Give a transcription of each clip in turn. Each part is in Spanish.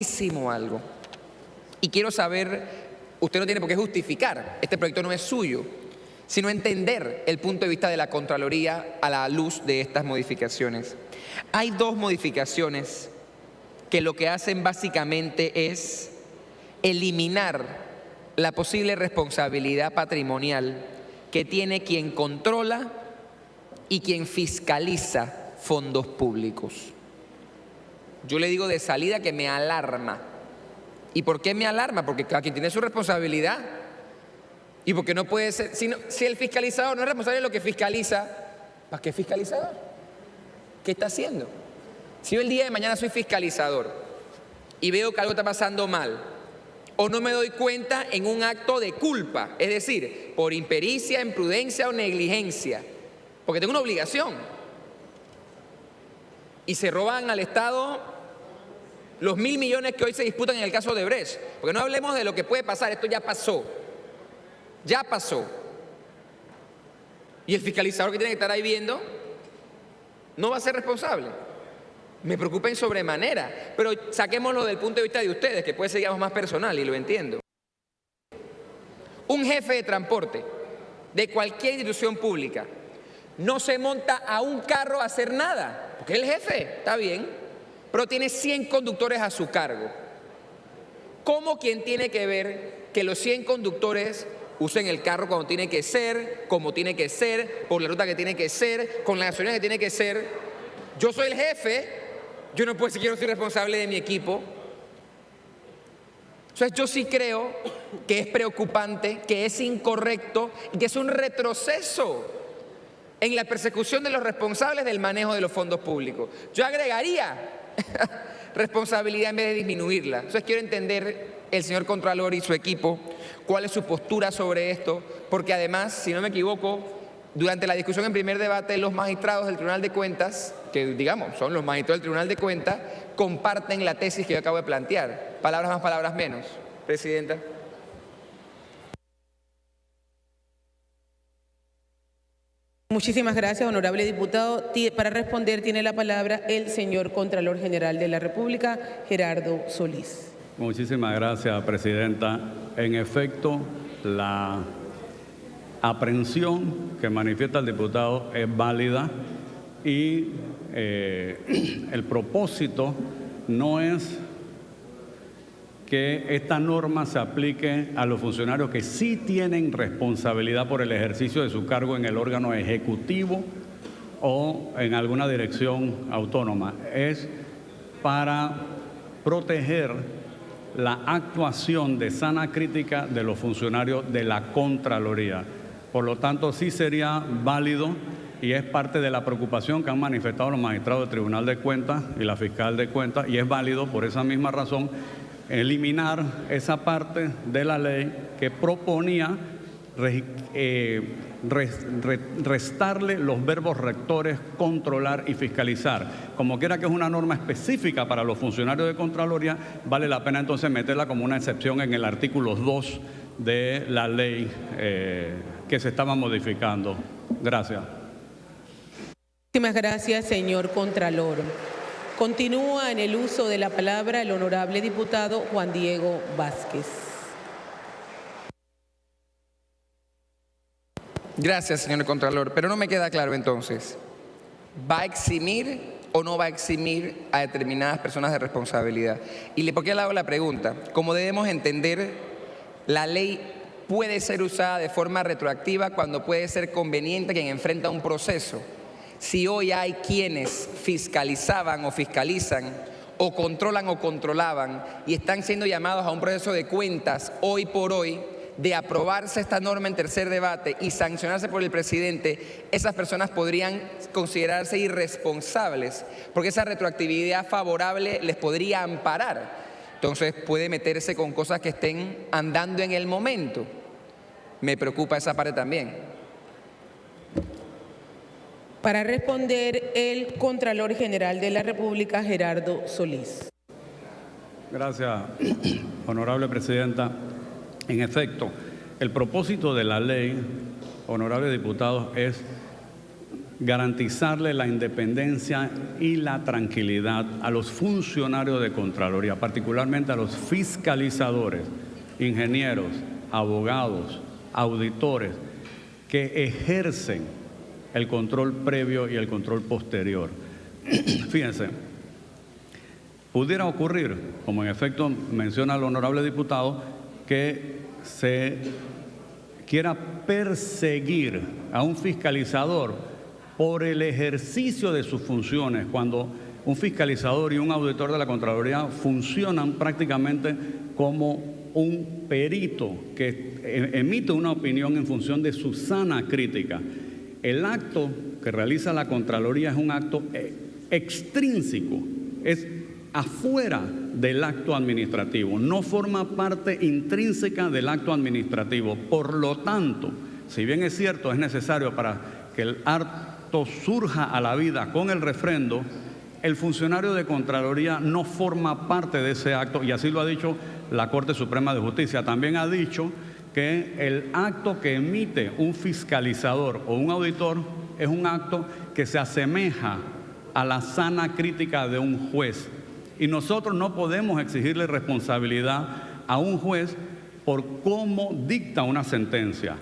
algo. Y quiero saber, usted no tiene por qué justificar, este proyecto no es suyo, sino entender el punto de vista de la Contraloría a la luz de estas modificaciones. Hay dos modificaciones que lo que hacen básicamente es eliminar la posible responsabilidad patrimonial que tiene quien controla y quien fiscaliza fondos públicos. Yo le digo de salida que me alarma. ¿Y por qué me alarma? Porque cada quien tiene su responsabilidad. Y porque no puede ser, si el fiscalizador no es responsable de lo que fiscaliza, ¿para qué fiscalizador? ¿Qué está haciendo? Si yo el día de mañana soy fiscalizador y veo que algo está pasando mal, o no me doy cuenta en un acto de culpa, es decir, por impericia, imprudencia o negligencia, porque tengo una obligación, y se roban al Estado los 1.000 millones que hoy se disputan en el caso de Brecht, porque no hablemos de lo que puede pasar, esto ya pasó, y el fiscalizador que tiene que estar ahí viendo no va a ser responsable. Me preocupa en sobremanera, pero saquémoslo del punto de vista de ustedes, que puede ser, digamos, más personal, y lo entiendo. Un jefe de transporte de cualquier institución pública no se monta a un carro a hacer nada, porque es el jefe, está bien, pero tiene 100 conductores a su cargo. ¿Cómo quien tiene que ver que los 100 conductores usen el carro cuando tiene que ser, como tiene que ser, por la ruta que tiene que ser, con la gasolina que tiene que ser? Yo soy el jefe, yo no puedo decir que yo no soy responsable de mi equipo. Entonces yo sí creo que es preocupante, que es incorrecto y que es un retroceso en la persecución de los responsables del manejo de los fondos públicos. Yo agregaría responsabilidad en vez de disminuirla. Entonces quiero entender el señor Contralor y su equipo cuál es su postura sobre esto, porque además, si no me equivoco, durante la discusión en primer debate, los magistrados del Tribunal de Cuentas, que digamos son los magistrados del Tribunal de Cuentas, comparten la tesis que yo acabo de plantear. Palabras más, palabras menos. Presidenta. Muchísimas gracias, honorable diputado. Para responder tiene la palabra el señor Contralor General de la República, Gerardo Solís. Muchísimas gracias, presidenta. En efecto, la aprehensión que manifiesta el diputado es válida y el propósito no es que esta norma se aplique a los funcionarios que sí tienen responsabilidad por el ejercicio de su cargo en el órgano ejecutivo o en alguna dirección autónoma. Es para proteger la actuación de sana crítica de los funcionarios de la Contraloría. Por lo tanto, sí sería válido y es parte de la preocupación que han manifestado los magistrados del Tribunal de Cuentas y la fiscal de Cuentas, y es válido por esa misma razón eliminar esa parte de la ley que proponía restarle los verbos rectores controlar y fiscalizar. Como quiera que es una norma específica para los funcionarios de Contraloría, vale la pena entonces meterla como una excepción en el artículo 2 de la ley que se estaba modificando. Gracias. Muchísimas gracias, señor Contralor. Continúa en el uso de la palabra el honorable diputado Juan Diego Vázquez. Gracias, señor Contralor, pero no me queda claro entonces, ¿va a eximir o no va a eximir a determinadas personas de responsabilidad? ¿Y por qué le hago la pregunta? Como debemos entender, la ley puede ser usada de forma retroactiva cuando puede ser conveniente quien enfrenta un proceso. Si hoy hay quienes fiscalizaban o fiscalizan o controlan o controlaban y están siendo llamados a un proceso de cuentas hoy por hoy, de aprobarse esta norma en tercer debate y sancionarse por el presidente, esas personas podrían considerarse irresponsables, porque esa retroactividad favorable les podría amparar. Entonces puede meterse con cosas que estén andando en el momento. Me preocupa esa parte también. Para responder, el Contralor General de la República, Gerardo Solís. Gracias, honorable presidenta. En efecto, el propósito de la ley, honorables diputados, es garantizarle la independencia y la tranquilidad a los funcionarios de Contraloría, particularmente a los fiscalizadores, ingenieros, abogados, auditores, que ejercen el control previo y el control posterior. Fíjense, pudiera ocurrir, como en efecto menciona el honorable diputado, que se quiera perseguir a un fiscalizador por el ejercicio de sus funciones, cuando un fiscalizador y un auditor de la Contraloría funcionan prácticamente como un perito que emite una opinión en función de su sana crítica. El acto que realiza la Contraloría es un acto extrínseco, es afuera del acto administrativo, no forma parte intrínseca del acto administrativo. Por lo tanto, si bien es cierto, es necesario para que el acto surja a la vida con el refrendo, el funcionario de Contraloría no forma parte de ese acto, y así lo ha dicho la Corte Suprema de Justicia. También ha dicho que el acto que emite un fiscalizador o un auditor es un acto que se asemeja a la sana crítica de un juez. Y nosotros no podemos exigirle responsabilidad a un juez por cómo dicta una sentencia.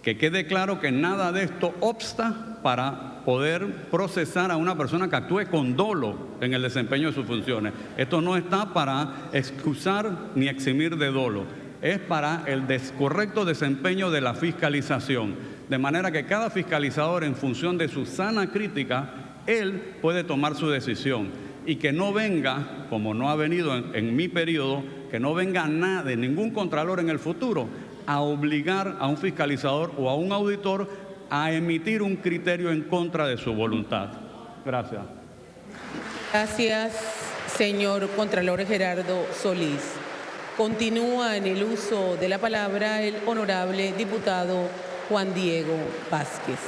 Que quede claro que nada de esto obsta para poder procesar a una persona que actúe con dolo en el desempeño de sus funciones. Esto no está para excusar ni eximir de dolo, es para el correcto desempeño de la fiscalización. De manera que cada fiscalizador, en función de su sana crítica, él puede tomar su decisión. Y que no venga, como no ha venido en mi periodo, que no venga nada, ningún contralor en el futuro, a obligar a un fiscalizador o a un auditor a emitir un criterio en contra de su voluntad. Gracias. Gracias, señor Contralor Gerardo Solís. Continúa en el uso de la palabra el honorable diputado Juan Diego Vázquez.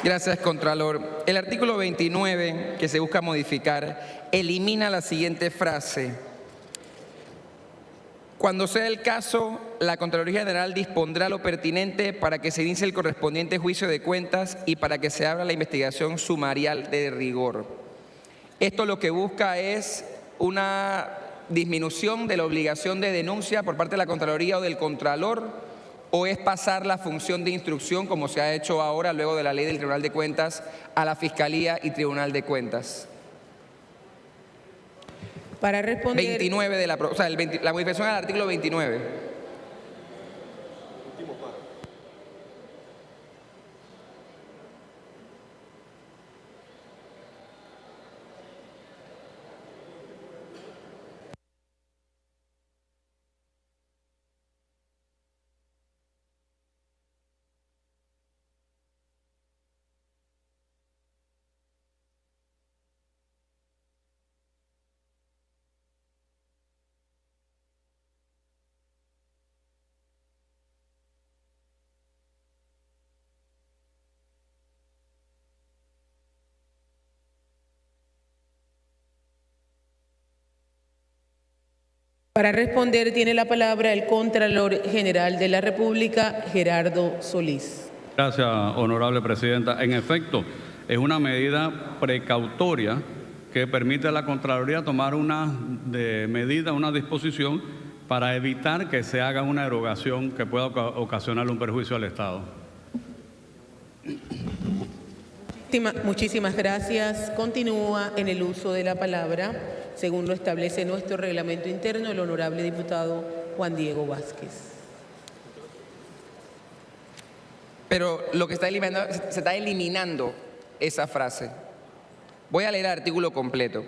Gracias, Contralor. El artículo 29, que se busca modificar, elimina la siguiente frase: cuando sea el caso, la Contraloría General dispondrá lo pertinente para que se inicie el correspondiente juicio de cuentas y para que se abra la investigación sumarial de rigor. Esto lo que busca es una disminución de la obligación de denuncia por parte de la Contraloría o del Contralor, o es pasar la función de instrucción, como se ha hecho ahora luego de la ley del Tribunal de Cuentas, a la Fiscalía y Tribunal de Cuentas. Para responder... 29 de la modificación al artículo 29. Para responder tiene la palabra el Contralor General de la República, Gerardo Solís. Gracias, honorable presidenta. En efecto, es una medida precautoria que permite a la Contraloría tomar una medida, una disposición para evitar que se haga una erogación que pueda ocasionar un perjuicio al Estado. Muchísimas gracias. Continúa en el uso de la palabra, según lo establece nuestro reglamento interno, el honorable diputado Juan Diego Vázquez. Pero lo que está eliminando, se está eliminando esa frase. Voy a leer el artículo completo.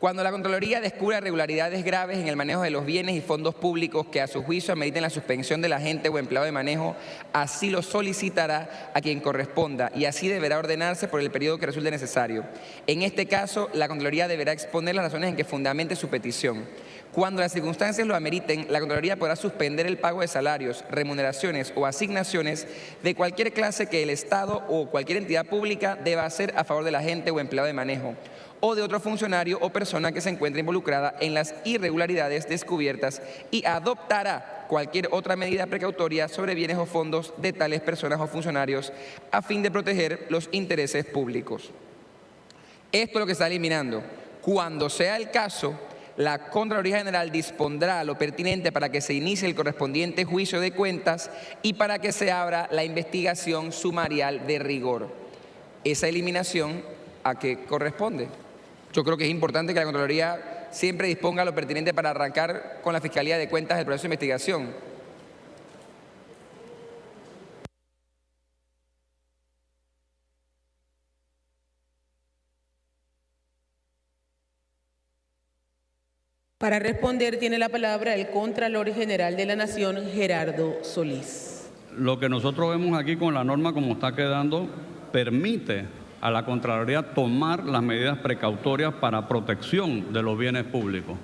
Cuando la Contraloría descubra irregularidades graves en el manejo de los bienes y fondos públicos que a su juicio ameriten la suspensión del agente o empleado de manejo, así lo solicitará a quien corresponda y así deberá ordenarse por el periodo que resulte necesario. En este caso, la Contraloría deberá exponer las razones en que fundamente su petición. Cuando las circunstancias lo ameriten, la Contraloría podrá suspender el pago de salarios, remuneraciones o asignaciones de cualquier clase que el Estado o cualquier entidad pública deba hacer a favor del agente o empleado de manejo, o de otro funcionario o persona que se encuentre involucrada en las irregularidades descubiertas y adoptará cualquier otra medida precautoria sobre bienes o fondos de tales personas o funcionarios a fin de proteger los intereses públicos. Esto es lo que está eliminando. Cuando sea el caso, la Contraloría General dispondrá lo pertinente para que se inicie el correspondiente juicio de cuentas y para que se abra la investigación sumarial de rigor. Esa eliminación, ¿a qué corresponde? Yo creo que es importante que la Contraloría siempre disponga lo pertinente para arrancar con la Fiscalía de Cuentas el proceso de investigación. Para responder tiene la palabra el Contralor General de la Nación, Gerardo Solís. Lo que nosotros vemos aquí con la norma como está quedando permite a la Contraloría tomar las medidas precautorias para protección de los bienes públicos,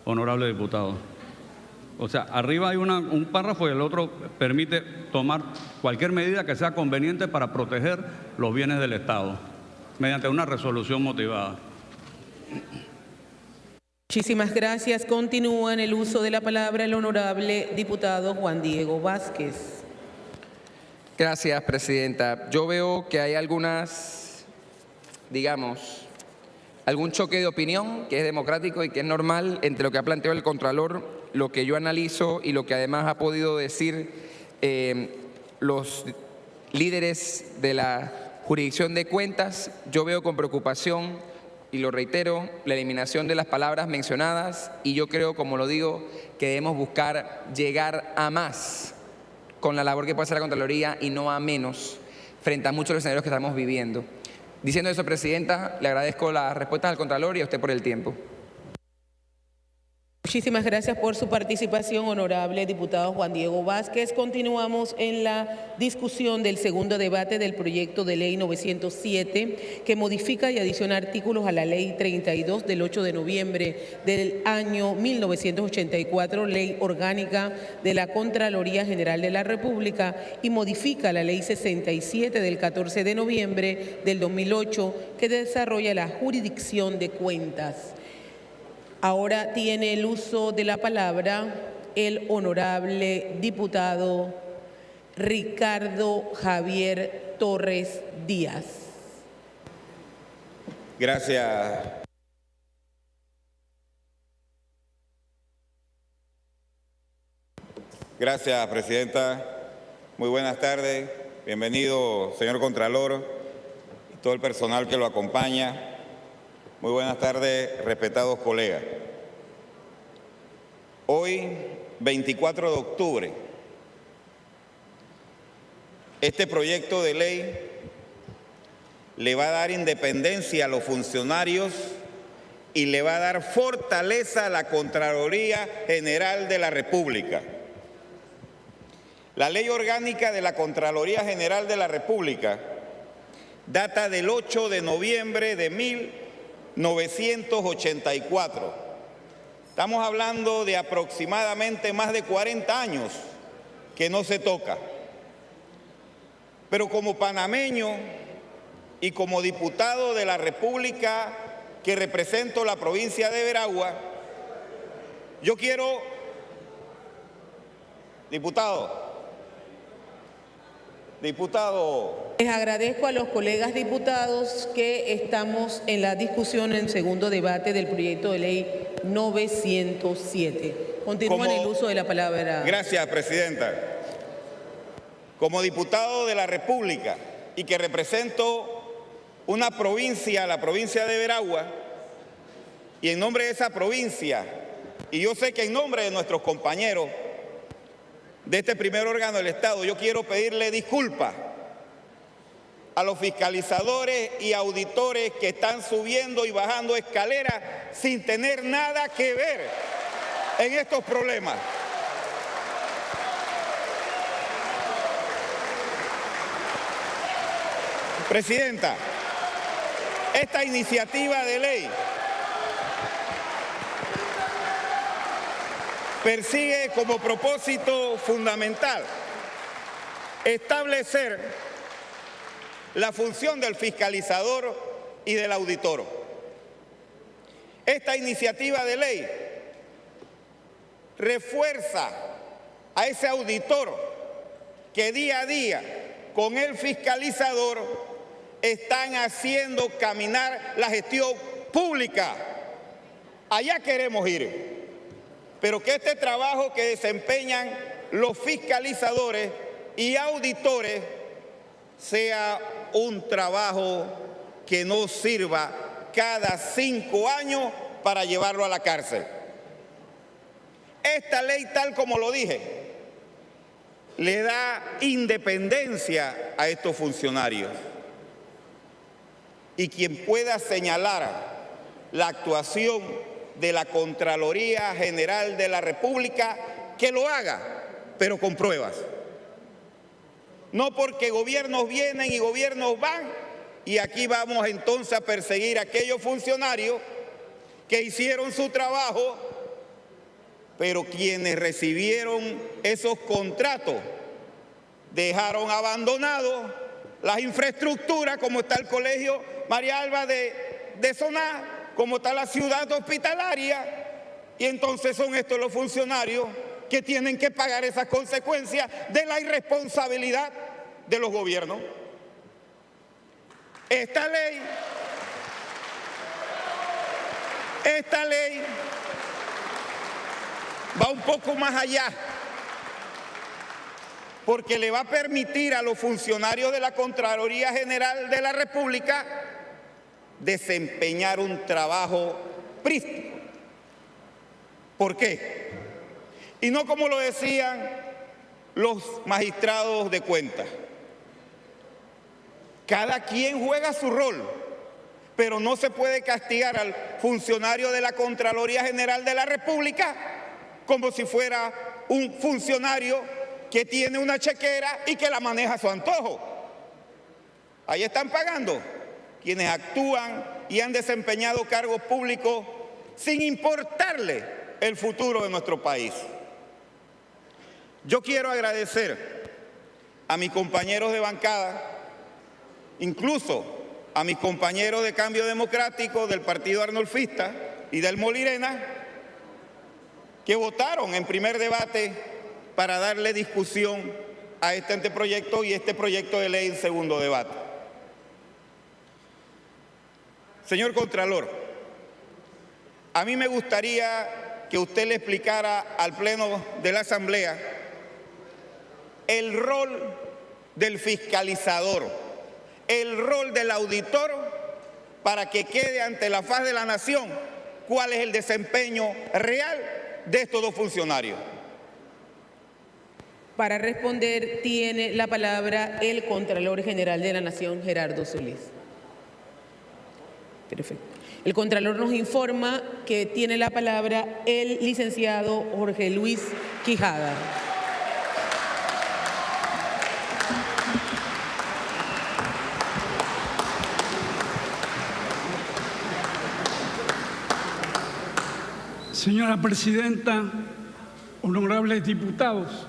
honorable diputado. O sea, arriba hay un párrafo y el otro permite tomar cualquier medida que sea conveniente para proteger los bienes del Estado, mediante una resolución motivada. Muchísimas gracias. Continúa en el uso de la palabra el honorable diputado Juan Diego Vázquez. Gracias, presidenta. Yo veo que hay algún choque de opinión que es democrático y que es normal entre lo que ha planteado el Contralor, lo que yo analizo y lo que además ha podido decir los líderes de la jurisdicción de cuentas. Yo veo con preocupación, y lo reitero, la eliminación de las palabras mencionadas, y yo creo, como lo digo, que debemos buscar llegar a más con la labor que puede hacer la Contraloría y no a menos frente a muchos de los escenarios que estamos viviendo. Diciendo eso, presidenta, le agradezco las respuestas al Contralor y a usted por el tiempo. Muchísimas gracias por su participación, honorable diputado Juan Diego Vázquez. Continuamos en la discusión del segundo debate del proyecto de ley 907, que modifica y adiciona artículos a la ley 32 del 8 de noviembre del año 1984, ley orgánica de la Contraloría General de la República, y modifica la ley 67 del 14 de noviembre del 2008, que desarrolla la jurisdicción de cuentas. Ahora tiene el uso de la palabra el honorable diputado Ricardo Javier Torres Díaz. Gracias. Gracias, presidenta. Muy buenas tardes. Bienvenido, señor Contralor, y todo el personal que lo acompaña. Muy buenas tardes, respetados colegas. Hoy, 24 de octubre, este proyecto de ley le va a dar independencia a los funcionarios y le va a dar fortaleza a la Contraloría General de la República. La Ley Orgánica de la Contraloría General de la República data del 8 de noviembre de 1984. Estamos hablando de aproximadamente más de 40 años que no se toca. Pero como panameño y como diputado de la República que represento la provincia de Veragua, yo quiero, diputado. Les agradezco a los colegas diputados que estamos en la discusión en segundo debate del proyecto de ley 907. Continúa en el uso de la palabra. Gracias, presidenta. Como diputado de la República y que represento una provincia, la provincia de Veragua, y en nombre de esa provincia, y yo sé que en nombre de nuestros compañeros de este primer órgano del Estado, yo quiero pedirle disculpas a los fiscalizadores y auditores que están subiendo y bajando escaleras sin tener nada que ver en estos problemas. Presidenta, esta iniciativa de ley persigue como propósito fundamental establecer la función del fiscalizador y del auditor. esta iniciativa de ley refuerza a ese auditor que día a día con el fiscalizador están haciendo caminar la gestión pública. Allá queremos ir, pero que este trabajo que desempeñan los fiscalizadores y auditores sea un trabajo que no sirva cada 5 años para llevarlo a la cárcel. Esta ley, tal como lo dije, le da independencia a estos funcionarios. Y quien pueda señalar la actuación de la Contraloría General de la República, que lo haga, pero con pruebas. No porque gobiernos vienen y gobiernos van, y aquí vamos entonces a perseguir a aquellos funcionarios que hicieron su trabajo, pero quienes recibieron esos contratos dejaron abandonados las infraestructuras, como está el Colegio María Alba de Soná, como está la ciudad hospitalaria, y entonces son estos los funcionarios que tienen que pagar esas consecuencias de la irresponsabilidad de los gobiernos. Esta ley va un poco más allá, porque le va a permitir a los funcionarios de la Contraloría General de la República desempeñar un trabajo prístino. ¿Por qué? Y no como lo decían los magistrados de cuentas. Cada quien juega su rol, pero no se puede castigar al funcionario de la Contraloría General de la República como si fuera un funcionario que tiene una chequera y que la maneja a su antojo. Ahí están pagando quienes actúan y han desempeñado cargos públicos sin importarle el futuro de nuestro país. Yo quiero agradecer a mis compañeros de bancada, incluso a mis compañeros de Cambio Democrático, del Partido Arnolfista y del Molirena, que votaron en primer debate para darle discusión a este anteproyecto y este proyecto de ley en segundo debate. Señor Contralor, a mí me gustaría que usted le explicara al Pleno de la Asamblea el rol del fiscalizador, el rol del auditor, para que quede ante la faz de la nación cuál es el desempeño real de estos dos funcionarios. Para responder tiene la palabra el Contralor General de la Nación, Gerardo Solís. Perfecto. El Contralor nos informa que tiene la palabra el licenciado Jorge Luis Quijada. Señora Presidenta, honorables diputados,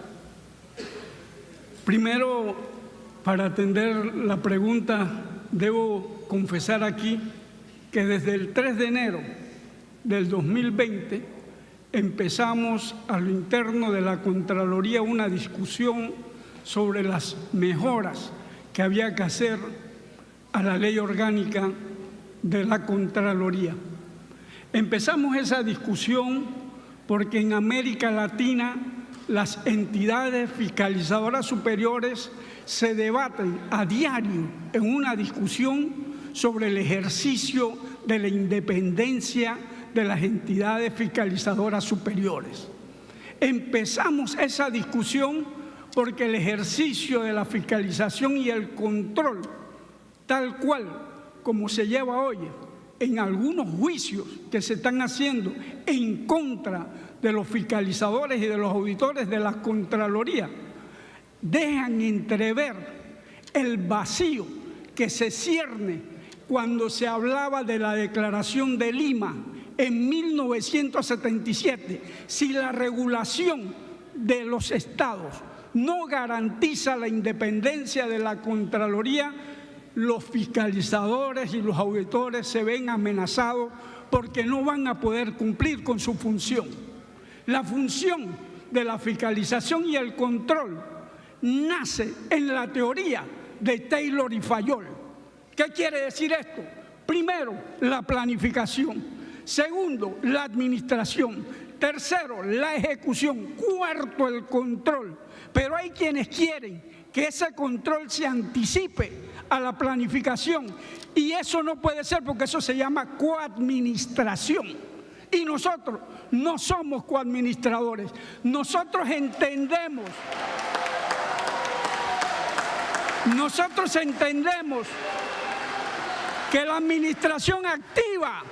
primero, para atender la pregunta, debo confesar aquí que desde el 3 de enero del 2020 empezamos a lo interno de la Contraloría una discusión sobre las mejoras que había que hacer a la ley orgánica de la Contraloría. Empezamos esa discusión porque en América Latina las entidades fiscalizadoras superiores se debaten a diario en una discusión sobre el ejercicio de la independencia de las entidades fiscalizadoras superiores. Empezamos esa discusión porque el ejercicio de la fiscalización y el control, tal cual como se lleva hoy en algunos juicios que se están haciendo en contra de los fiscalizadores y de los auditores de la Contraloría, dejan entrever el vacío que se cierne cuando se hablaba de la Declaración de Lima en 1977. Si la regulación de los estados no garantiza la independencia de la Contraloría, los fiscalizadores y los auditores se ven amenazados porque no van a poder cumplir con su función. La función de la fiscalización y el control nace en la teoría de Taylor y Fayol. ¿Qué quiere decir esto? Primero, la planificación. Segundo, la administración. Tercero, la ejecución. Cuarto, el control. Pero hay quienes quieren que ese control se anticipe a la planificación. Y eso no puede ser porque eso se llama coadministración. Y nosotros no somos coadministradores. Nosotros entendemos que la administración activa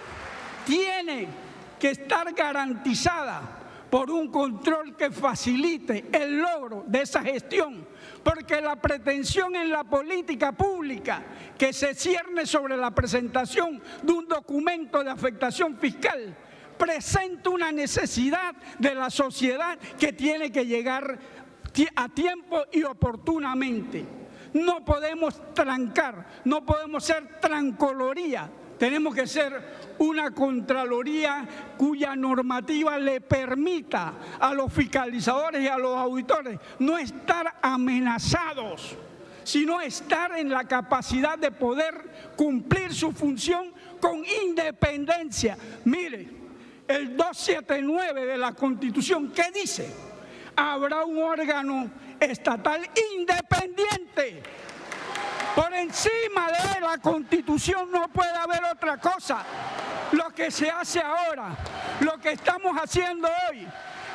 tiene que estar garantizada por un control que facilite el logro de esa gestión, porque la pretensión en la política pública que se cierne sobre la presentación de un documento de afectación fiscal presenta una necesidad de la sociedad que tiene que llegar a tiempo y oportunamente. No podemos trancar, no podemos ser trancoloría. Tenemos que ser una Contraloría cuya normativa le permita a los fiscalizadores y a los auditores no estar amenazados, sino estar en la capacidad de poder cumplir su función con independencia. Mire, el 279 de la Constitución, ¿qué dice? Habrá un órgano estatal independiente. Por encima de la Constitución no puede haber otra cosa. Lo que se hace ahora, lo que estamos haciendo hoy,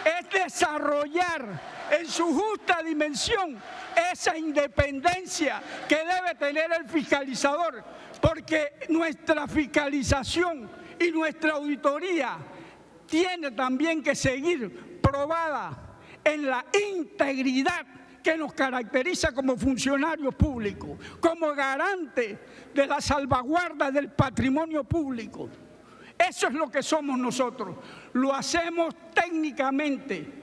es desarrollar en su justa dimensión esa independencia que debe tener el fiscalizador, porque nuestra fiscalización y nuestra auditoría tiene también que seguir probada en la integridad que nos caracteriza como funcionarios públicos, como garante de la salvaguarda del patrimonio público. Eso es lo que somos nosotros. Lo hacemos técnicamente.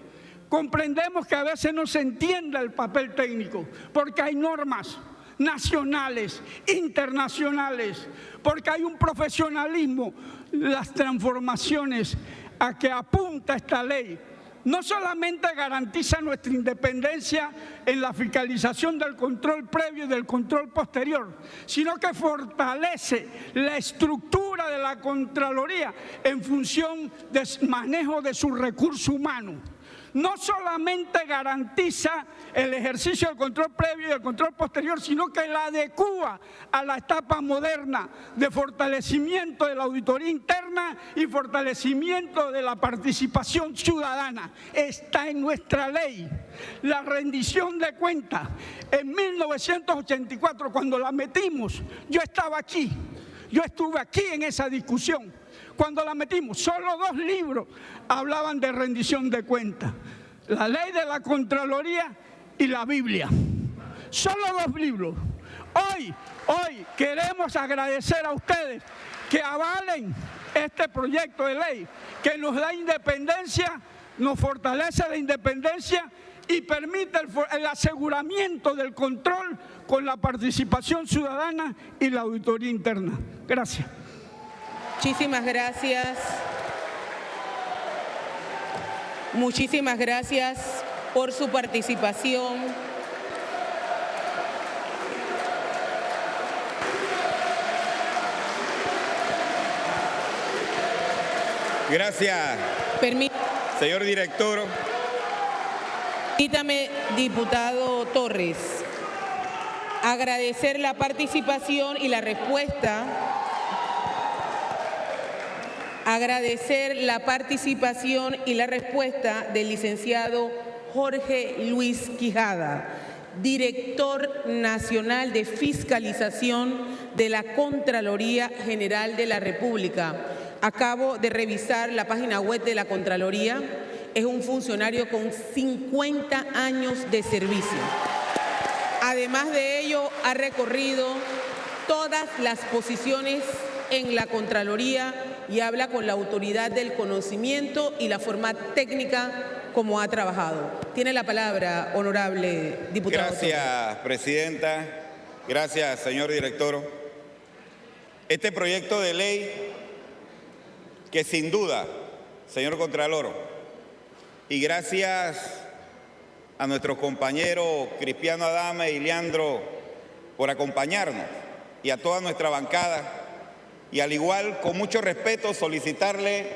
Comprendemos que a veces no se entiende el papel técnico, porque hay normas nacionales, internacionales, porque hay un profesionalismo. Las transformaciones a que apunta esta ley no solamente garantiza nuestra independencia en la fiscalización del control previo y del control posterior, sino que fortalece la estructura de la Contraloría en función del manejo de su recurso humano. No solamente garantiza el ejercicio del control previo y del control posterior, sino que la adecúa a la etapa moderna de fortalecimiento de la auditoría interna y fortalecimiento de la participación ciudadana. Está en nuestra ley. La rendición de cuentas, en 1984, cuando la metimos, yo estaba aquí, yo estuve aquí en esa discusión. Cuando la metimos, solo 2 libros hablaban de rendición de cuentas. La ley de la Contraloría y la Biblia. Solo 2 libros. Hoy queremos agradecer a ustedes que avalen este proyecto de ley que nos da independencia, nos fortalece la independencia y permite el aseguramiento del control con la participación ciudadana y la auditoría interna. Gracias. Muchísimas gracias. Muchísimas gracias por su participación. Gracias, señor director. Permítame, diputado Torres, agradecer la participación y la respuesta. Agradecer la participación y la respuesta del licenciado Jorge Luis Quijada, director nacional de fiscalización de la Contraloría General de la República. Acabo de revisar la página web de la Contraloría. Es un funcionario con 50 años de servicio. Además de ello, ha recorrido todas las posiciones en la Contraloría y habla con la autoridad del conocimiento y la forma técnica como ha trabajado. Tiene la palabra, honorable diputado. Gracias, presidenta. Gracias, señor director. Este proyecto de ley que sin duda, señor Contralor, y gracias a nuestros compañeros Cristiano Adame y Leandro por acompañarnos, y a toda nuestra bancada, y al igual, con mucho respeto, solicitarle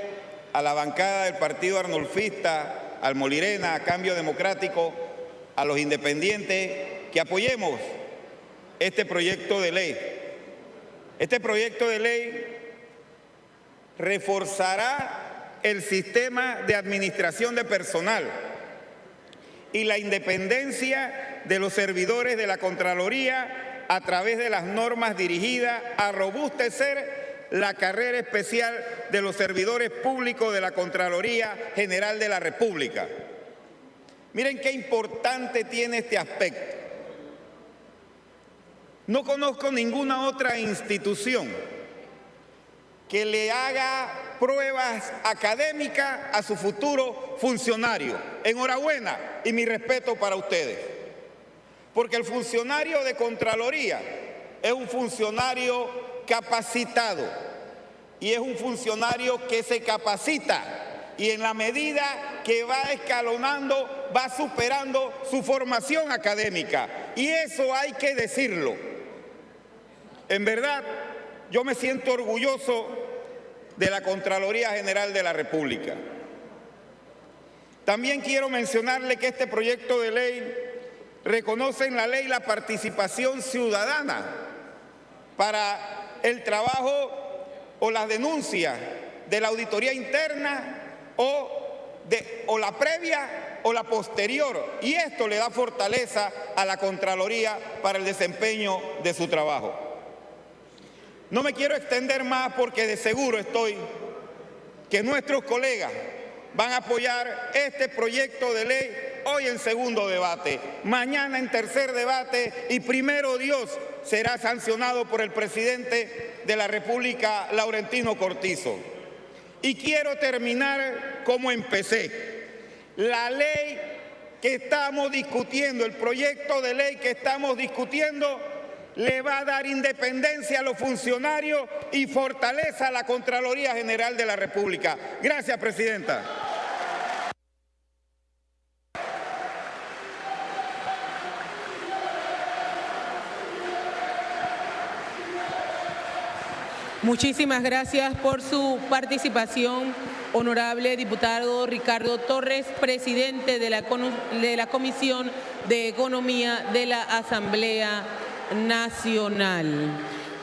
a la bancada del Partido Arnulfista, al Molirena, a Cambio Democrático, a los independientes, que apoyemos este proyecto de ley. Este proyecto de ley reforzará el sistema de administración de personal y la independencia de los servidores de la Contraloría a través de las normas dirigidas a robustecer la carrera especial de los servidores públicos de la Contraloría General de la República. Miren qué importante tiene este aspecto. No conozco ninguna otra institución que le haga pruebas académicas a su futuro funcionario. Enhorabuena y mi respeto para ustedes. Porque el funcionario de Contraloría es un funcionario capacitado y es un funcionario que se capacita y en la medida que va escalonando, va superando su formación académica. Y eso hay que decirlo. En verdad, yo me siento orgulloso de la Contraloría General de la República. También quiero mencionarle que este proyecto de ley reconoce en la ley la participación ciudadana para el trabajo o las denuncias de la auditoría interna o la previa o la posterior. Y esto le da fortaleza a la Contraloría para el desempeño de su trabajo. No me quiero extender más porque de seguro estoy que nuestros colegas van a apoyar este proyecto de ley hoy en segundo debate, mañana en tercer debate y primero Dios será sancionado por el presidente de la República, Laurentino Cortizo. Y quiero terminar como empecé. La ley que estamos discutiendo, el proyecto de ley que estamos discutiendo, le va a dar independencia a los funcionarios y fortaleza a la Contraloría General de la República. Gracias, presidenta. Muchísimas gracias por su participación, honorable diputado Ricardo Torres, presidente de la Comisión de Economía de la Asamblea Nacional.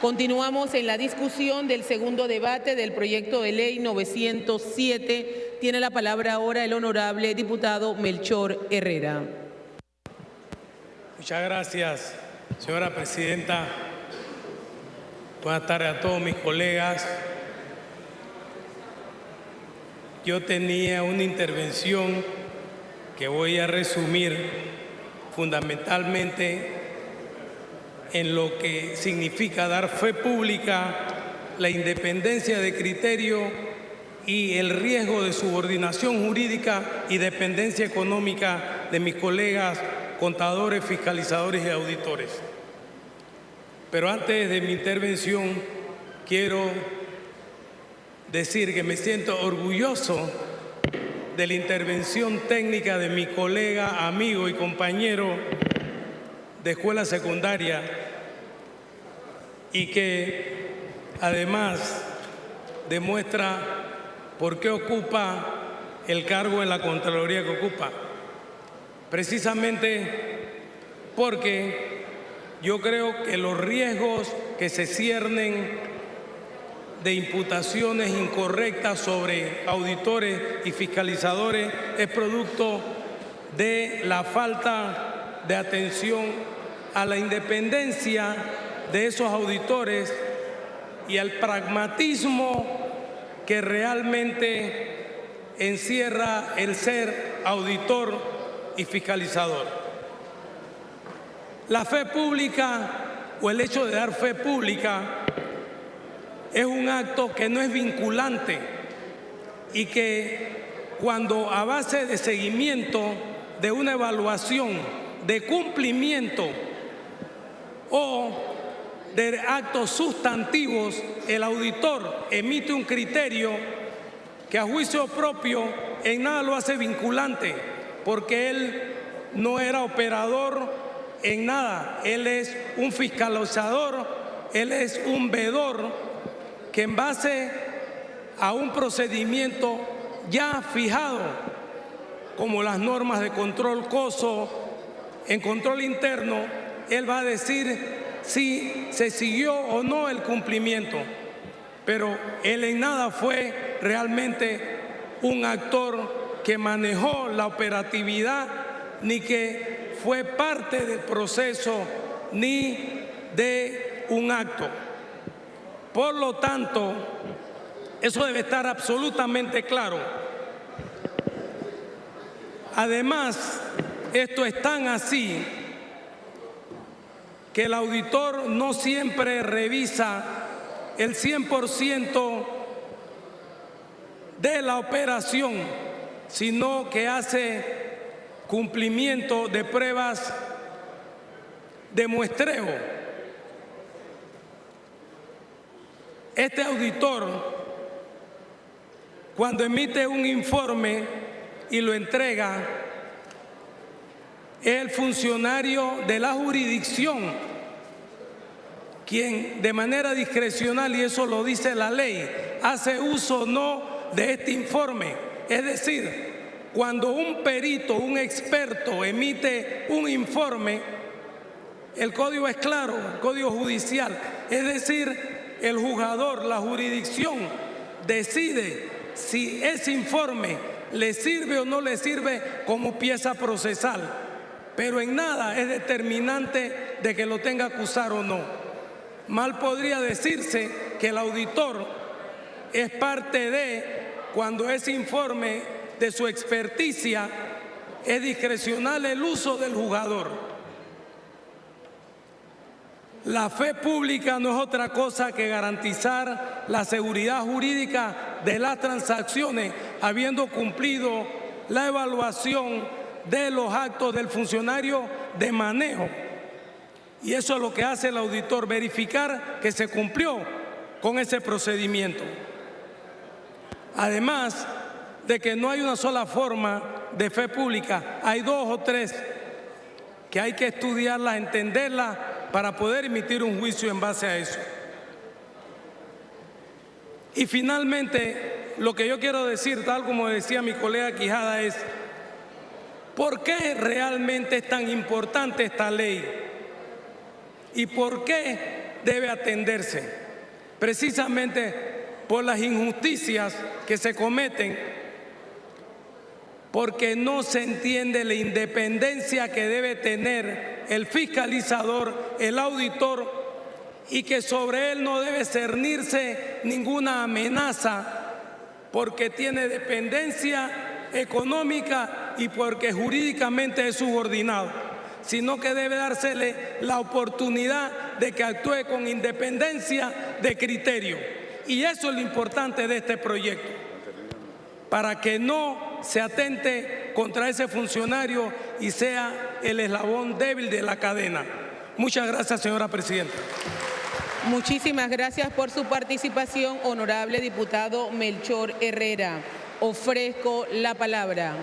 Continuamos en la discusión del segundo debate del proyecto de ley 907. Tiene la palabra ahora el honorable diputado Melchor Herrera. Muchas gracias, señora presidenta. Buenas tardes a todos mis colegas. Yo tenía una intervención que voy a resumir fundamentalmente en lo que significa dar fe pública, la independencia de criterio y el riesgo de subordinación jurídica y dependencia económica de mis colegas contadores, fiscalizadores y auditores. Pero antes de mi intervención, quiero decir que me siento orgulloso de la intervención técnica de mi colega, amigo y compañero de escuela secundaria y que además demuestra por qué ocupa el cargo en la Contraloría que ocupa. Precisamente porque yo creo que los riesgos que se ciernen de imputaciones incorrectas sobre auditores y fiscalizadores es producto de la falta de atención a la independencia de esos auditores y al pragmatismo que realmente encierra el ser auditor y fiscalizador. La fe pública o el hecho de dar fe pública es un acto que no es vinculante y que cuando a base de seguimiento de una evaluación de cumplimiento o de actos sustantivos, el auditor emite un criterio, que a juicio propio en nada lo hace vinculante, porque él no era operador en nada. Él es un fiscalizador, él es un vedor que en base a un procedimiento ya fijado, como las normas de control COSO, en control interno, él va a decir si se siguió o no el cumplimiento. Pero él en nada fue realmente un actor que manejó la operatividad, ni que fue parte del proceso, ni de un acto. Por lo tanto, eso debe estar absolutamente claro. Además, esto es tan así que el auditor no siempre revisa el 100% de la operación, sino que hace cumplimiento de pruebas de muestreo. Este auditor, cuando emite un informe y lo entrega, es el funcionario de la jurisdicción quien de manera discrecional, y eso lo dice la ley, hace uso o no de este informe. Es decir, cuando un perito, un experto emite un informe, el código es claro, el código judicial, es decir, el juzgador, la jurisdicción decide si ese informe le sirve o no le sirve como pieza procesal, pero en nada es determinante de que lo tenga que acusar o no. Mal podría decirse que el auditor es parte de cuando ese informe de su experticia es discrecional el uso del juzgador. La fe pública no es otra cosa que garantizar la seguridad jurídica de las transacciones, habiendo cumplido la evaluación de los actos del funcionario de manejo. Y eso es lo que hace el auditor, verificar que se cumplió con ese procedimiento. Además de que no hay una sola forma de fe pública, hay dos o tres que hay que estudiarlas, entenderlas para poder emitir un juicio en base a eso. Y finalmente, lo que yo quiero decir, tal como decía mi colega Quijada, es ¿por qué realmente es tan importante esta ley? ¿Y por qué debe atenderse? Precisamente por las injusticias que se cometen, porque no se entiende la independencia que debe tener el fiscalizador, el auditor, y que sobre él no debe cernirse ninguna amenaza, porque tiene dependencia económica y porque jurídicamente es subordinado, sino que debe dársele la oportunidad de que actúe con independencia de criterio. Y eso es lo importante de este proyecto, para que no se atente contra ese funcionario y sea el eslabón débil de la cadena. Muchas gracias, señora presidenta. Muchísimas gracias por su participación, honorable diputado Melchor Herrera. Ofrezco la palabra.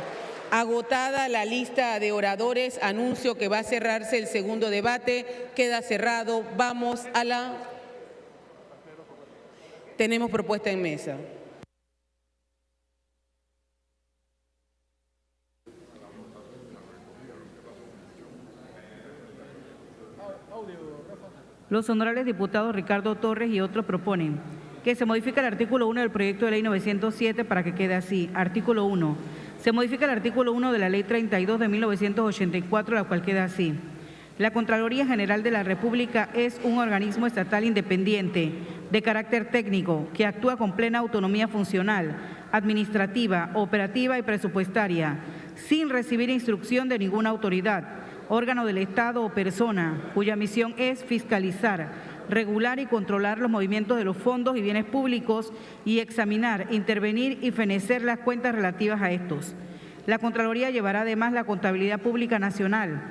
Agotada la lista de oradores, anuncio que va a cerrarse el segundo debate. Queda cerrado. Vamos a la... Tenemos propuesta en mesa. Los honorables diputados Ricardo Torres y otros proponen que se modifique el artículo 1 del proyecto de ley 907 para que quede así. Artículo 1. Se modifica el artículo 1 de la ley 32 de 1984, la cual queda así. La Contraloría General de la República es un organismo estatal independiente de carácter técnico que actúa con plena autonomía funcional, administrativa, operativa y presupuestaria, sin recibir instrucción de ninguna autoridad, órgano del Estado o persona, cuya misión es fiscalizar, regular y controlar los movimientos de los fondos y bienes públicos y examinar, intervenir y fenecer las cuentas relativas a estos. La Contraloría llevará además la contabilidad pública nacional,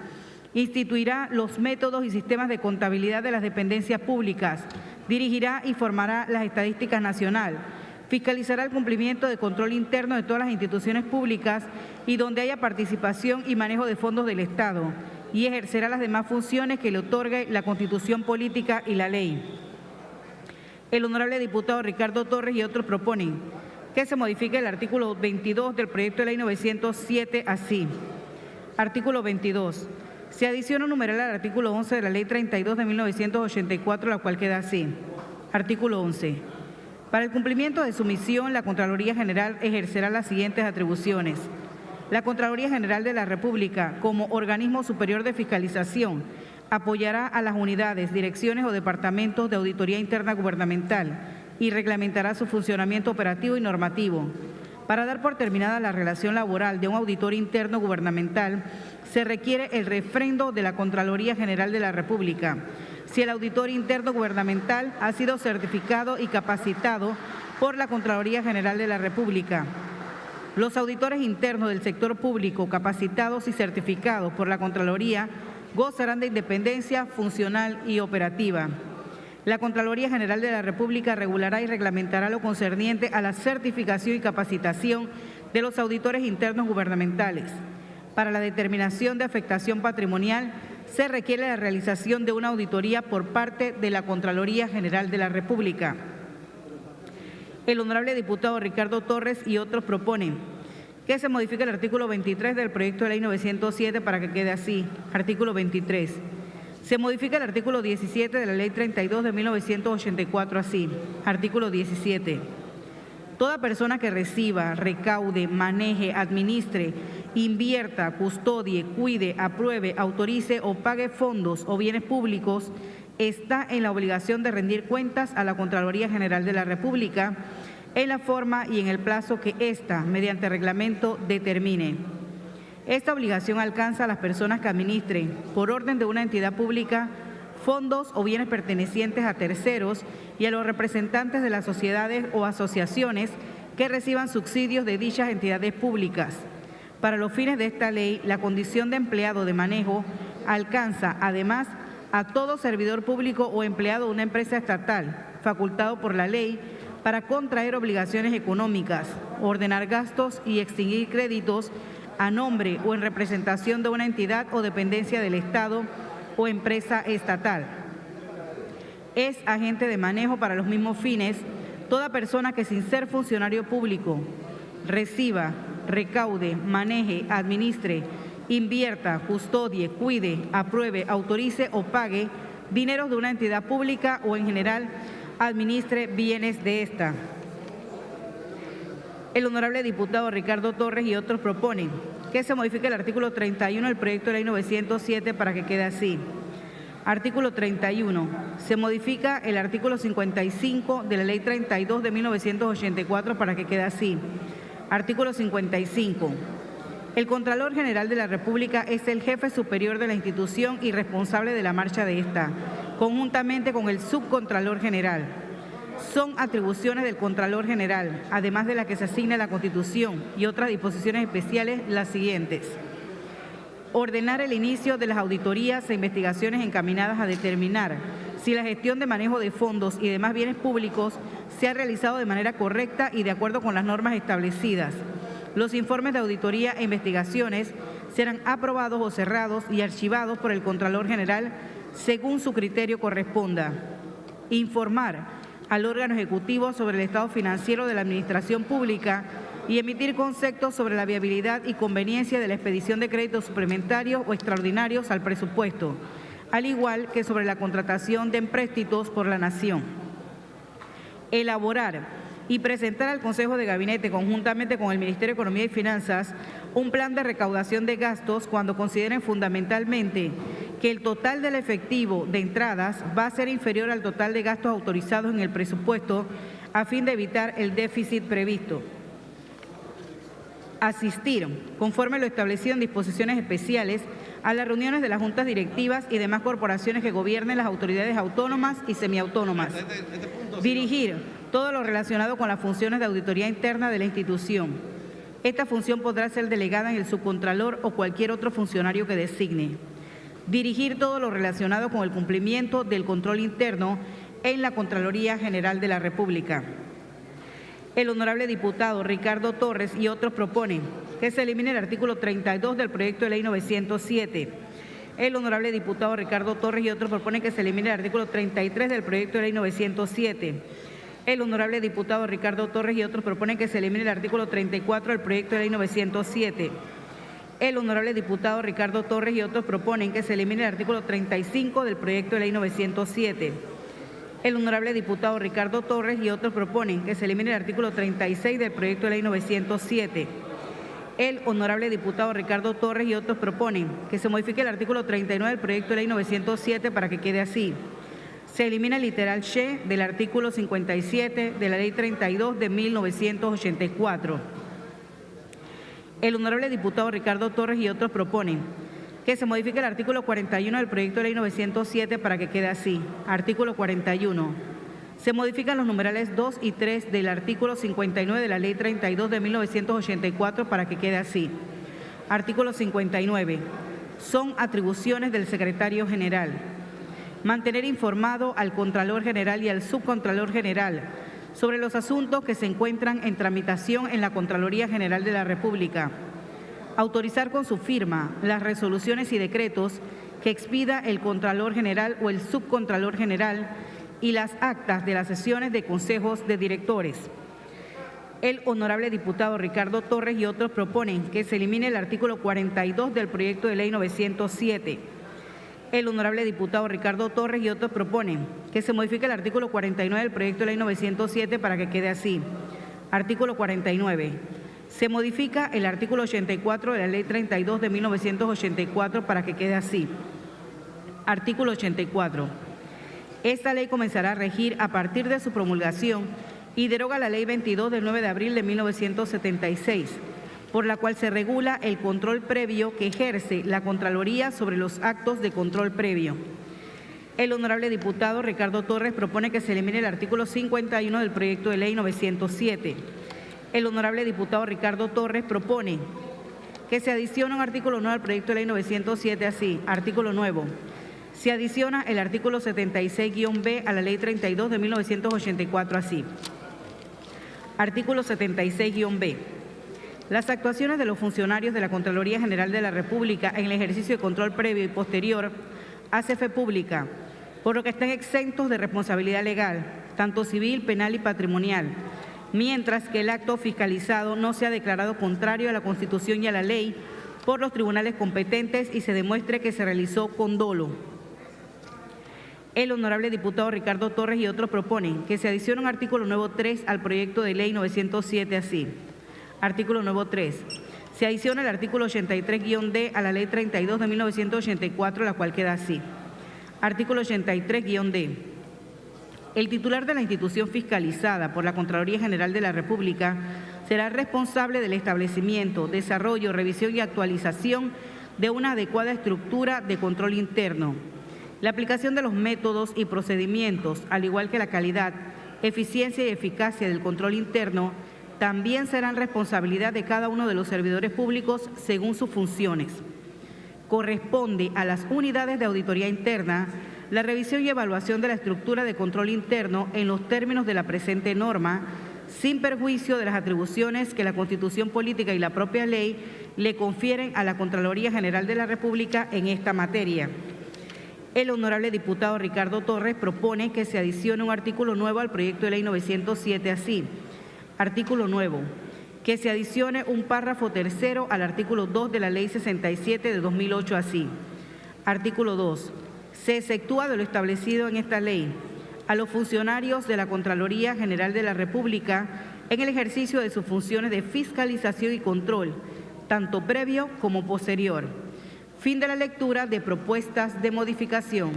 instituirá los métodos y sistemas de contabilidad de las dependencias públicas, dirigirá y formará las estadísticas nacional, Fiscalizará el cumplimiento de control interno de todas las instituciones públicas y donde haya participación y manejo de fondos del Estado, y ejercerá las demás funciones que le otorgue la Constitución Política y la ley. El honorable diputado Ricardo Torres y otros proponen que se modifique el artículo 22 del proyecto de ley 907 así. Artículo 22. Se adiciona un numeral al artículo 11 de la ley 32 de 1984, la cual queda así. Artículo 11. Para el cumplimiento de su misión, la Contraloría General ejercerá las siguientes atribuciones. La Contraloría General de la República, como organismo superior de fiscalización, apoyará a las unidades, direcciones o departamentos de auditoría interna gubernamental y reglamentará su funcionamiento operativo y normativo. Para dar por terminada la relación laboral de un auditor interno gubernamental, se requiere el refrendo de la Contraloría General de la República. Si el auditor interno gubernamental ha sido certificado y capacitado por la Contraloría General de la República. Los auditores internos del sector público capacitados y certificados por la Contraloría gozarán de independencia funcional y operativa. La Contraloría General de la República regulará y reglamentará lo concerniente a la certificación y capacitación de los auditores internos gubernamentales. Para la determinación de afectación patrimonial, se requiere la realización de una auditoría por parte de la Contraloría General de la República. El honorable diputado Ricardo Torres y otros proponen que se modifique el artículo 23 del proyecto de ley 907 para que quede así. Artículo 23. Se modifica el artículo 17 de la ley 32 de 1984 así. Artículo 17. Toda persona que reciba, recaude, maneje, administre, invierta, custodie, cuide, apruebe, autorice o pague fondos o bienes públicos está en la obligación de rendir cuentas a la Contraloría General de la República en la forma y en el plazo que ésta, mediante reglamento, determine. Esta obligación alcanza a las personas que administren, por orden de una entidad pública, fondos o bienes pertenecientes a terceros y a los representantes de las sociedades o asociaciones que reciban subsidios de dichas entidades públicas. Para los fines de esta ley, la condición de empleado de manejo alcanza, además, a todo servidor público o empleado de una empresa estatal, facultado por la ley, para contraer obligaciones económicas, ordenar gastos y extinguir créditos a nombre o en representación de una entidad o dependencia del Estado o empresa estatal. Es agente de manejo para los mismos fines toda persona que sin ser funcionario público reciba, recaude, maneje, administre, invierta, custodie, cuide, apruebe, autorice o pague dineros de una entidad pública o en general administre bienes de esta. El honorable diputado Ricardo Torres y otros proponen que se modifique el artículo 31 del proyecto de ley 907 para que quede así. Artículo 31. Se modifica el artículo 55 de la ley 32 de 1984 para que quede así. Artículo 55. El Contralor General de la República es el jefe superior de la institución y responsable de la marcha de esta, conjuntamente con el Subcontralor General. Son atribuciones del Contralor General, además de las que se asigna la Constitución y otras disposiciones especiales, las siguientes. Ordenar el inicio de las auditorías e investigaciones encaminadas a determinar si la gestión de manejo de fondos y demás bienes públicos se ha realizado de manera correcta y de acuerdo con las normas establecidas. Los informes de auditoría e investigaciones serán aprobados o cerrados y archivados por el Contralor General según su criterio corresponda. Informar al órgano ejecutivo sobre el estado financiero de la administración pública y emitir conceptos sobre la viabilidad y conveniencia de la expedición de créditos suplementarios o extraordinarios al presupuesto, al igual que sobre la contratación de empréstitos por la Nación. Elaborar y presentar al Consejo de Gabinete, conjuntamente con el Ministerio de Economía y Finanzas, un plan de recaudación de gastos cuando consideren fundamentalmente que el total del efectivo de entradas va a ser inferior al total de gastos autorizados en el presupuesto a fin de evitar el déficit previsto. Asistir, conforme lo establecido en disposiciones especiales, a las reuniones de las juntas directivas y demás corporaciones que gobiernen las autoridades autónomas y semiautónomas. Dirigir todo lo relacionado con las funciones de auditoría interna de la institución. Esta función podrá ser delegada en el subcontralor o cualquier otro funcionario que designe. Dirigir todo lo relacionado con el cumplimiento del control interno en la Contraloría General de la República. El honorable diputado Ricardo Torres y otros proponen que se elimine el artículo 32 del proyecto de ley 907. El honorable diputado Ricardo Torres y otros proponen que se elimine el artículo 33 del proyecto de ley 907. El honorable diputado Ricardo Torres y otros proponen que se elimine el artículo 34 del proyecto de ley 907. El honorable diputado Ricardo Torres y otros proponen que se elimine el artículo 35 del proyecto de ley 907. El honorable diputado Ricardo Torres y otros proponen que se elimine el artículo 36 del proyecto de ley 907. El honorable diputado Ricardo Torres y otros proponen que se modifique el artículo 39 del proyecto de ley 907 para que quede así. Se elimina el literal she del artículo 57 de la ley 32 de 1984. El honorable diputado Ricardo Torres y otros proponen que se modifique el artículo 41 del proyecto de ley 907 para que quede así. Artículo 41. Se modifican los numerales 2 y 3 del artículo 59 de la ley 32 de 1984 para que quede así. Artículo 59. Son atribuciones del secretario general. Mantener informado al Contralor General y al Subcontralor General sobre los asuntos que se encuentran en tramitación en la Contraloría General de la República. Autorizar con su firma las resoluciones y decretos que expida el Contralor General o el Subcontralor General y las actas de las sesiones de consejos de directores. El honorable diputado Ricardo Torres y otros proponen que se elimine el artículo 42 del proyecto de ley 907. El honorable diputado Ricardo Torres y otros proponen que se modifique el artículo 49 del proyecto de ley 907 para que quede así. Artículo 49. Se modifica el artículo 84 de la ley 32 de 1984 para que quede así. Artículo 84. Esta ley comenzará a regir a partir de su promulgación y deroga la ley 22 del 9 de abril de 1976, por la cual se regula el control previo que ejerce la Contraloría sobre los actos de control previo. El honorable diputado Ricardo Torres propone que se elimine el artículo 51 del proyecto de ley 907. El honorable diputado Ricardo Torres propone que se adicione un artículo nuevo al proyecto de ley 907 así. Artículo nuevo. Se adiciona el artículo 76-B a la ley 32 de 1984 así. Artículo 76-B. Las actuaciones de los funcionarios de la Contraloría General de la República en el ejercicio de control previo y posterior hace fe pública, por lo que están exentos de responsabilidad legal, tanto civil, penal y patrimonial, mientras que el acto fiscalizado no sea declarado contrario a la Constitución y a la ley por los tribunales competentes y se demuestre que se realizó con dolo. El honorable diputado Ricardo Torres y otros proponen que se adicione un artículo nuevo 3 al proyecto de ley 907 así. Artículo nuevo 3. Se adiciona el artículo 83-D a la ley 32 de 1984, la cual queda así. Artículo 83-D. El titular de la institución fiscalizada por la Contraloría General de la República será responsable del establecimiento, desarrollo, revisión y actualización de una adecuada estructura de control interno. La aplicación de los métodos y procedimientos, al igual que la calidad, eficiencia y eficacia del control interno, también serán responsabilidad de cada uno de los servidores públicos según sus funciones. Corresponde a las unidades de auditoría interna la revisión y evaluación de la estructura de control interno en los términos de la presente norma, sin perjuicio de las atribuciones que la Constitución Política y la propia ley le confieren a la Contraloría General de la República en esta materia. El honorable diputado Ricardo Torres propone que se adicione un artículo nuevo al proyecto de ley 907 así. Artículo nuevo. Que se adicione un párrafo tercero al artículo 2 de la ley 67 de 2008 así. Artículo 2. Se exceptúa de lo establecido en esta ley a los funcionarios de la Contraloría General de la República en el ejercicio de sus funciones de fiscalización y control, tanto previo como posterior. Fin de la lectura de propuestas de modificación.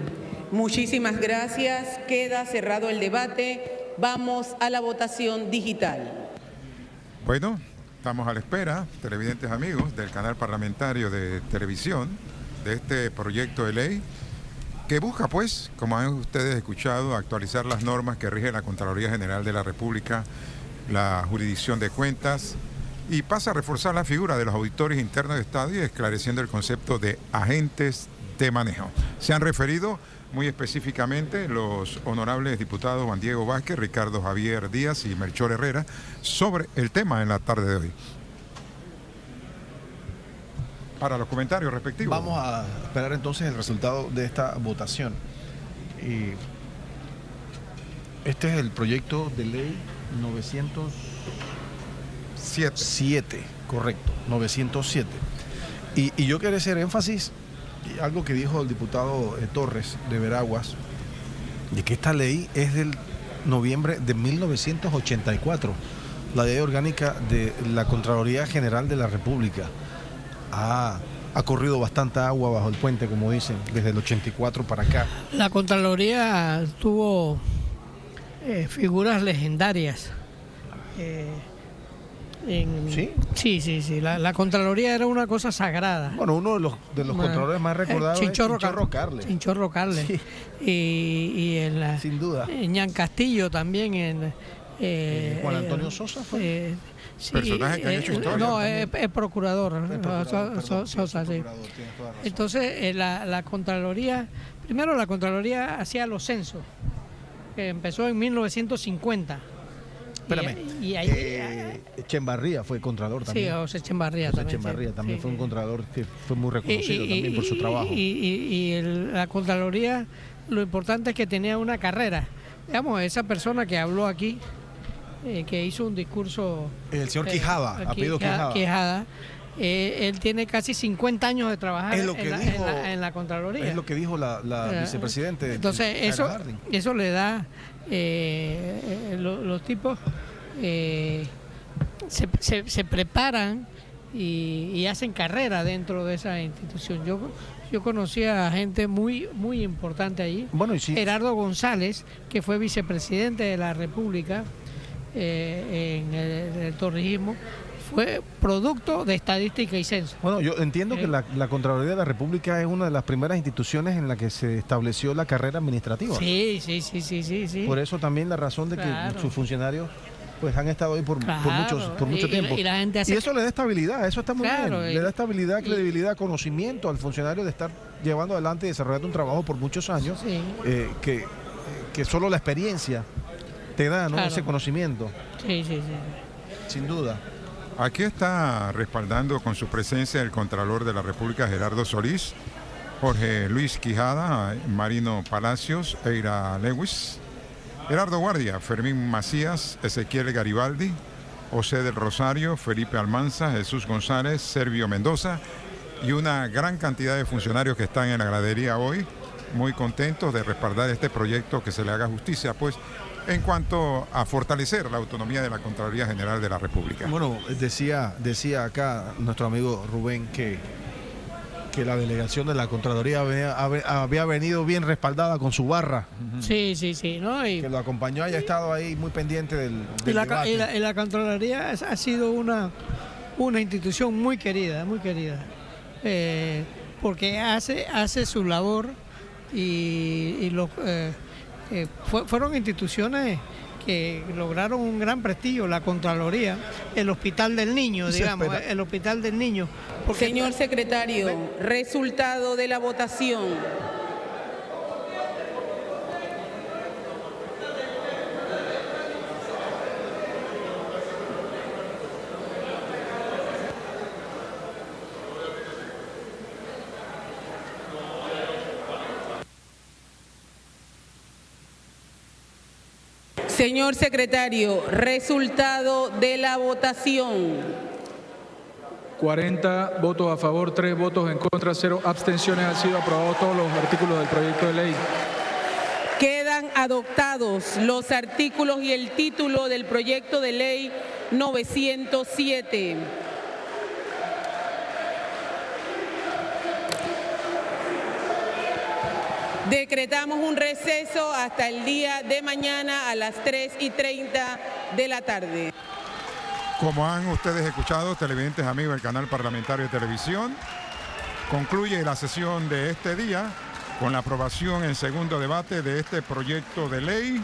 Muchísimas gracias. Queda cerrado el debate. Vamos a la votación digital. Bueno, estamos a la espera, televidentes amigos, del canal parlamentario de televisión, de este proyecto de ley que busca, pues, como han ustedes escuchado, actualizar las normas que rigen la Contraloría General de la República, la jurisdicción de cuentas, y pasa a reforzar la figura de los auditores internos de Estado y esclareciendo el concepto de agentes de manejo. Se han referido muy específicamente los honorables diputados Juan Diego Vázquez, Ricardo Javier Díaz y Melchor Herrera, sobre el tema en la tarde de hoy. Para los comentarios respectivos. Vamos a esperar entonces el resultado de esta votación. Y este es el proyecto de ley 907, correcto, 907. Y yo quiero hacer énfasis en algo que dijo el diputado Torres de Veraguas, de que esta ley es del noviembre de 1984, la ley orgánica de la Contraloría General de la República. Ha corrido bastante agua bajo el puente, como dicen, desde el 84 para acá. La Contraloría tuvo figuras legendarias. ¿Sí? Sí. La Contraloría era una cosa sagrada. Bueno, uno de los contralores más recordados es Chinchorro Carles. Chinchorro Carles. Sí. Y sin duda. Ñan Castillo también. Juan Antonio Sosa fue. Sí, personajes que han hecho historia. No, es procurador. Sosa, sí. Entonces, la Contraloría, primero la Contraloría hacía los censos, que empezó en 1950. Espérame, Echenbarría fue contralor también. Sí, José Echenbarría también. Echenbarría también fue un contralor que fue muy reconocido también por su trabajo. La Contraloría, lo importante es que tenía una carrera. Digamos, esa persona que habló aquí, que hizo un discurso... El señor Quijada, apellido Quijada. Él tiene casi 50 años de trabajar en la Contraloría. Es lo que dijo la vicepresidente. Entonces, eso le da... los tipos se preparan y hacen carrera dentro de esa institución. Yo conocí a gente muy importante allí. Bueno, y sí. Gerardo González, que fue vicepresidente de la República en el torrijismo, fue producto de estadística y censo. Bueno, yo entiendo que la Contraloría de la República es una de las primeras instituciones en la que se estableció la carrera administrativa. Sí. Por eso también la razón de que sus funcionarios pues han estado ahí por mucho tiempo. Y eso le da estabilidad, eso está muy bien. Le da estabilidad, credibilidad, conocimiento al funcionario de estar llevando adelante y desarrollando un trabajo por muchos años, que solo la experiencia te da, ¿no? Ese conocimiento. Sí. Sin duda. Aquí está respaldando con su presencia el Contralor de la República, Gerardo Solís, Jorge Luis Quijada, Marino Palacios, Eira Lewis, Gerardo Guardia, Fermín Macías, Ezequiel Garibaldi, José del Rosario, Felipe Almanza, Jesús González, Servio Mendoza y una gran cantidad de funcionarios que están en la gradería hoy, muy contentos de respaldar este proyecto, que se le haga justicia, pues, en cuanto a fortalecer la autonomía de la Contraloría General de la República. Bueno, decía acá nuestro amigo Rubén que la delegación de la Contraloría había venido bien respaldada con su barra. Sí, ¿no? Que lo acompañó, haya estado ahí muy pendiente del debate. Y la Contraloría ha sido una institución muy querida, porque hace su labor fueron instituciones que lograron un gran prestigio, la Contraloría, el Hospital del Niño, digamos, el Hospital del Niño. Señor secretario, resultado de la votación. Señor secretario, resultado de la votación. 40 votos a favor, 3 votos en contra, 0 abstenciones. Han sido aprobados todos los artículos del proyecto de ley. Quedan adoptados los artículos y el título del proyecto de ley 907. Decretamos un receso hasta el día de mañana a las 3:30 de la tarde. Como han ustedes escuchado, televidentes amigos del canal parlamentario de televisión, concluye la sesión de este día con la aprobación en segundo debate de este proyecto de ley